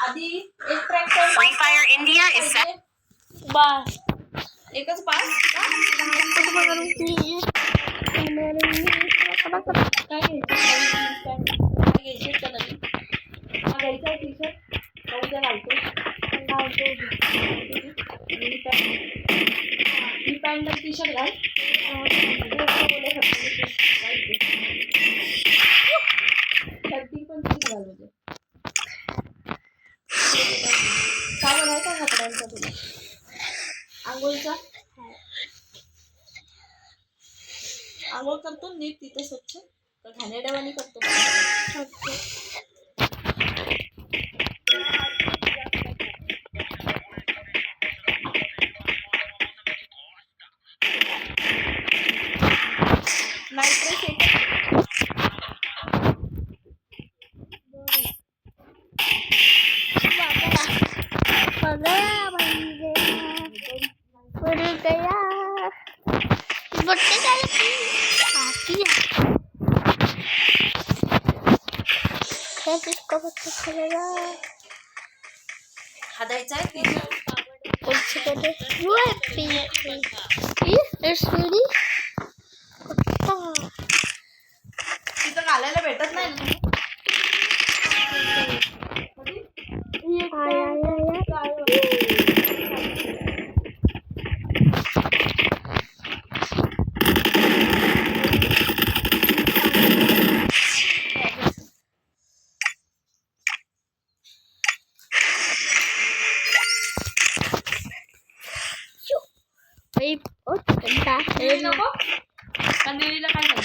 आधी एक tractor Free Fire India is set. बस एकच पास काय घ्यायचे का नवीन हा घ्यायचा टी शर्ट उद्या घालतो ही पॅन्ट टी शर्ट घाल शर्टी पण तीच घालू दे साबण आहे का कपड्यांचा तुला आंघोळचा आंघोळ करतो नीट तिथे स्वच्छ तर घाणेरड्यावानी करतो हा द्यायचा आहे तिथं घालायला भेटत नाही ना नको कंदिलीला काय झालं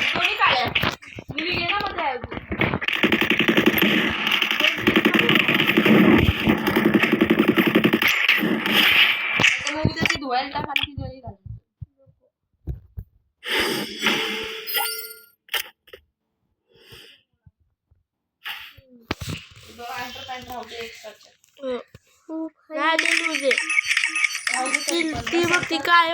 दोन्ही काळ्या निळी घे ना मध्ये मग उद्या ती धुवायला टाक आणि ती दोन्ही घाल पॅन्ट राहू दे एक ती बघ ती काय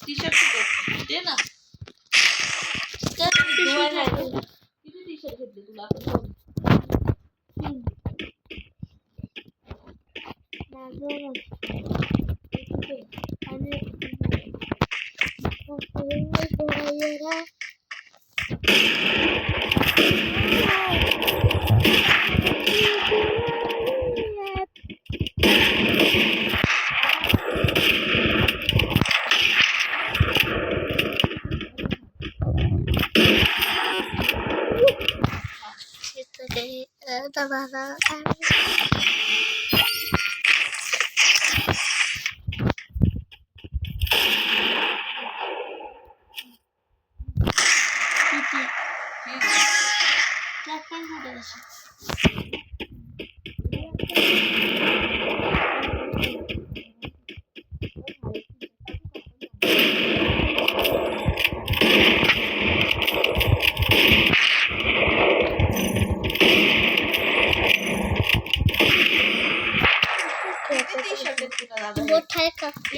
टी शर्ट दे ना किती टी शर्ट घेतली तुला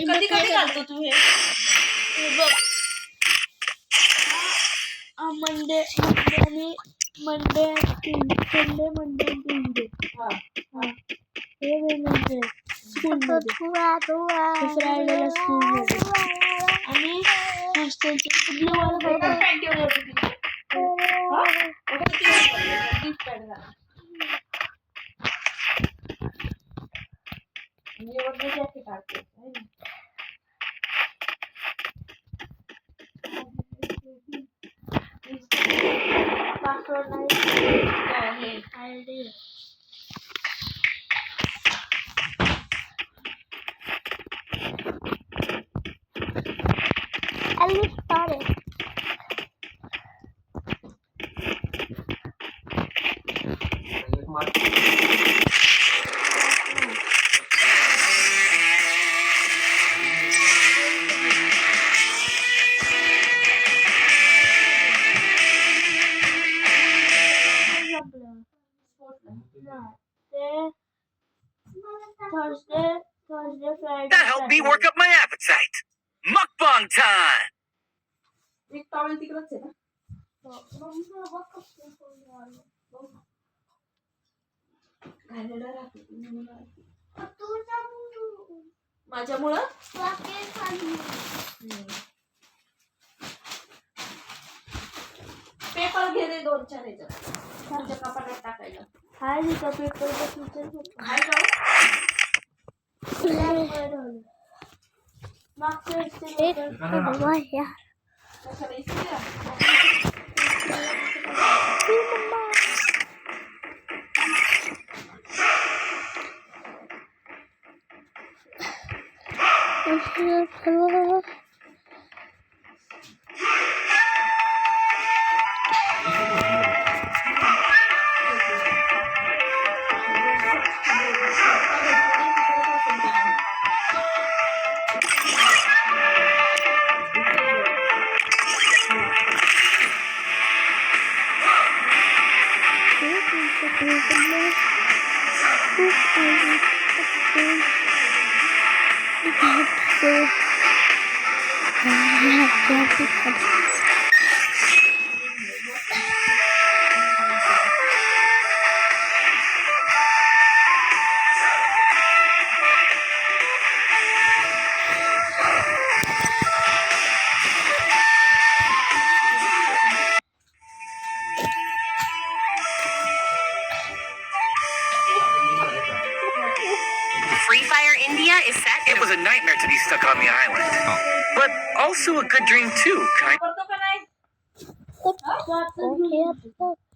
कधी कधी घालतो तू हे बघ मंडे आणि मंडे ट्यूजडे हा हे म्हणजे स्कूलमध्ये फ्रायडेला स्कूलमध्ये आणि हॉस्टेलचे Thursday Friday That helped me work up my appetite. Mukbang time! एक टॉवेल तिकडच आहे ना घाणेरडा राहते ती म्हणून राहते. माझ्यामुळं पेपर घे रे 2-4 ह्याच्यात तुझ्या कपाटात टाकायला हाय तिथं पेपर काय जाऊ मागच्या कशाला इथे या? Free Fire India is set. It was a nightmare to be stuck on the island. But also a good dream too, kind. करतो का नाही ओके